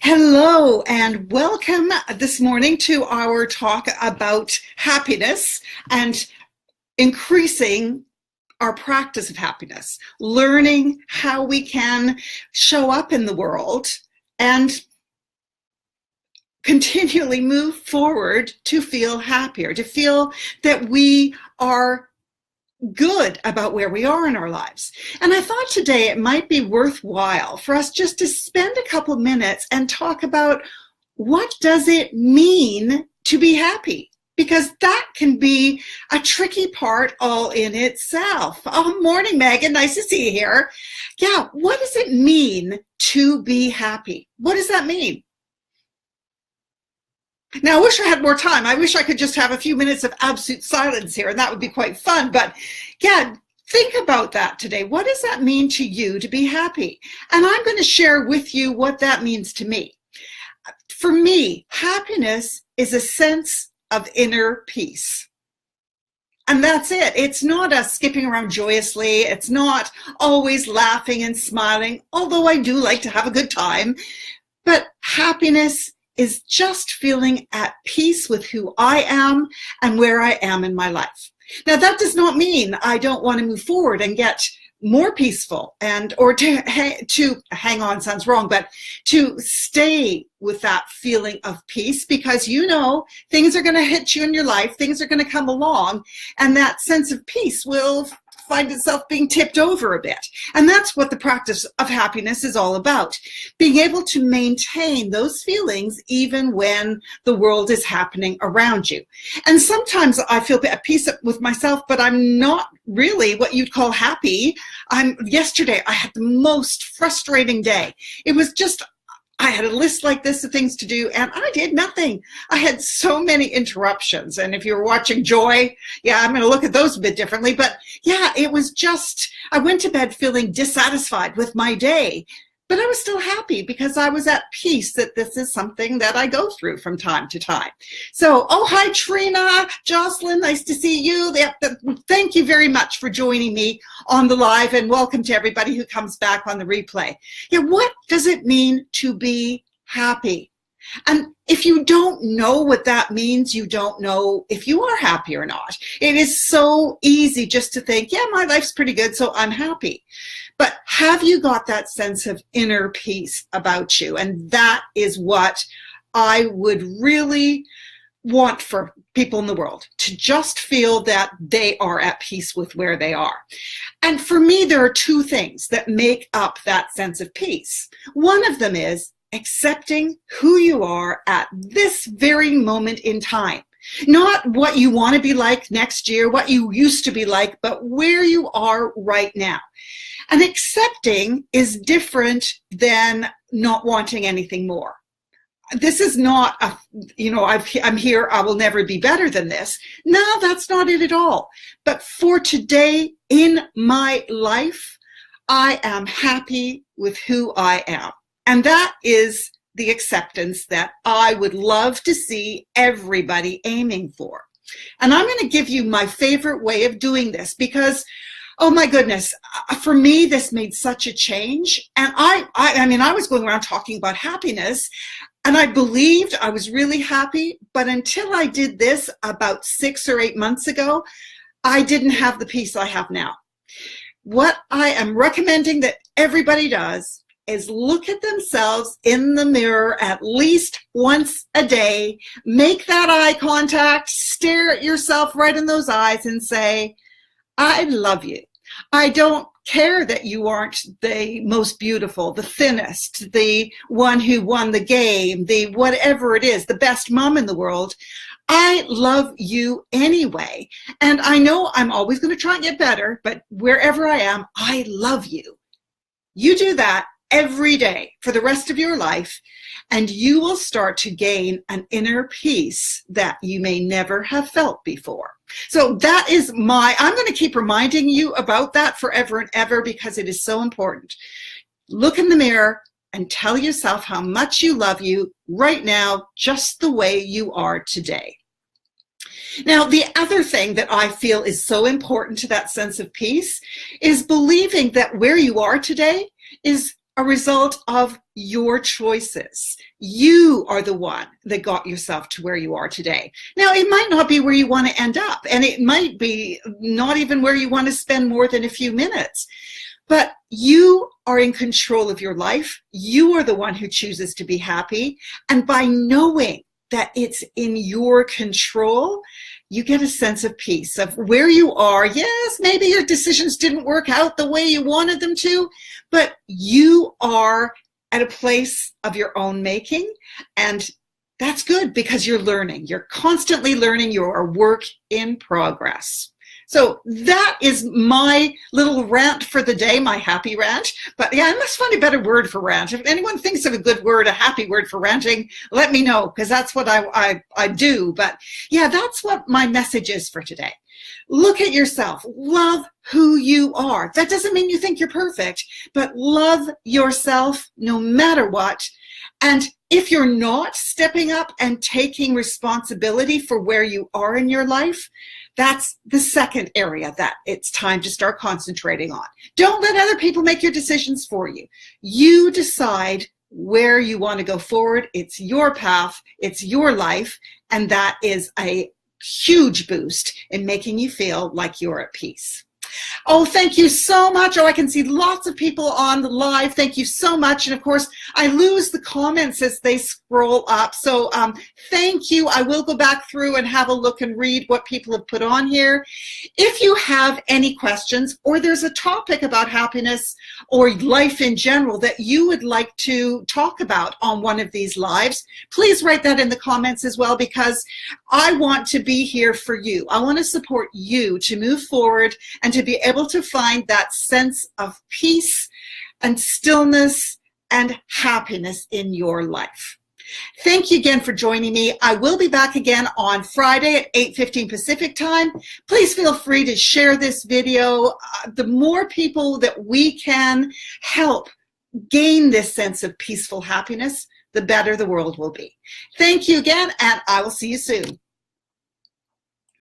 Hello and welcome this morning to our talk about happiness and increasing our practice of happiness, learning how we can show up in the world and continually move forward to feel happier, to feel that we are good about where we are in our lives. And I thought today it might be worthwhile for us just to spend a couple minutes and talk about what does it mean to be happy? Because that can be a tricky part all in itself. Oh, morning, Megan. Nice to see you here. Yeah, what does it mean to be happy? What does that mean? Now, I wish I had more time. I wish I could just have a few minutes of absolute silence here, and that would be quite fun. But yeah, think about that today. What does that mean to you to be happy? And I'm going to share with you what that means to me. For me, happiness is a sense of inner peace. And that's it. It's not us skipping around joyously. It's not always laughing and smiling, although I do like to have a good time. But happiness is just feeling at peace with who I am and where I am in my life. Now, that does not mean I don't want to move forward and get more peaceful or to hang on sounds wrong, but to stay with that feeling of peace, because things are going to hit you in your life, things are going to come along, and that sense of peace will find itself being tipped over a bit. And that's what the practice of happiness is all about. Being able to maintain those feelings even when the world is happening around you. And sometimes I feel at peace with myself, but I'm not really what you'd call happy. Yesterday I had the most frustrating day. It was just, I had a list like this of things to do, and I did nothing. I had so many interruptions. And if you're watching Joy, I'm going to look at those a bit differently. But it was just, I went to bed feeling dissatisfied with my day. But I was still happy because I was at peace that this is something that I go through from time to time. So, hi, Trina, Jocelyn, nice to see you. Thank you very much for joining me on the live, and welcome to everybody who comes back on the replay. What does it mean to be happy? And if you don't know what that means, you don't know if you are happy or not. It is so easy just to think, my life's pretty good, so I'm happy. But have you got that sense of inner peace about you? And that is what I would really want for people in the world, to just feel that they are at peace with where they are. And for me, there are two things that make up that sense of peace. One of them is accepting who you are at this very moment in time. Not what you want to be like next year, what you used to be like, but where you are right now. And accepting is different than not wanting anything more. This is not I'm here, I will never be better than this. No, that's not it at all. But for today in my life, I am happy with who I am. And that is the acceptance that I would love to see everybody aiming for. And I'm going to give you my favorite way of doing this because, oh my goodness, for me, this made such a change. And I was going around talking about happiness, and I believed I was really happy. But until I did this about 6 or 8 months ago, I didn't have the peace I have now. What I am recommending that everybody does is look at themselves in the mirror at least once a day, make that eye contact, stare at yourself right in those eyes and say, I love you. I don't care that you aren't the most beautiful, the thinnest, the one who won the game, the whatever it is, the best mom in the world. I love you anyway. And I know I'm always going to try and get better, but wherever I am, I love you. You do that every day for the rest of your life, and you will start to gain an inner peace that you may never have felt before. So that is I'm going to keep reminding you about that forever and ever because it is so important. Look in the mirror and tell yourself how much you love you right now, just the way you are today. Now, the other thing that I feel is so important to that sense of peace is believing that where you are today is a result of your choices. You are the one that got yourself to where you are today. Now, it might not be where you want to end up, and it might be not even where you want to spend more than a few minutes. But you are in control of your life. You are the one who chooses to be happy. And by knowing that it's in your control, you get a sense of peace of where you are. Yes, maybe your decisions didn't work out the way you wanted them to, but you are at a place of your own making. And that's good because you're learning. You're constantly learning. You're a work in progress. So that is my little rant for the day, my happy rant. But yeah, I must find a better word for rant. If anyone thinks of a good word, a happy word for ranting, let me know, because that's what I do. But yeah, that's what my message is for today. Look at yourself. Love who you are. That doesn't mean you think you're perfect, but love yourself no matter what. And if you're not stepping up and taking responsibility for where you are in your life, that's the second area that it's time to start concentrating on. Don't let other people make your decisions for you. You decide where you want to go forward. It's your path. It's your life. And that is a huge boost in making you feel like you're at peace. Oh, thank you so much. Oh, I can see lots of people on the live. Thank you so much. And of course, I lose the comments as they scroll up. So thank you. I will go back through and have a look and read what people have put on here. If you have any questions or there's a topic about happiness or life in general that you would like to talk about on one of these lives, please write that in the comments as well, because I want to be here for you. I want to support you to move forward and to be able to find that sense of peace and stillness and happiness in your life. Thank you again for joining me. I will be back again on Friday at 8:15 Pacific time. Please feel free to share this video. The more people that we can help gain this sense of peaceful happiness, the better the world will be. Thank you again, and I will see you soon.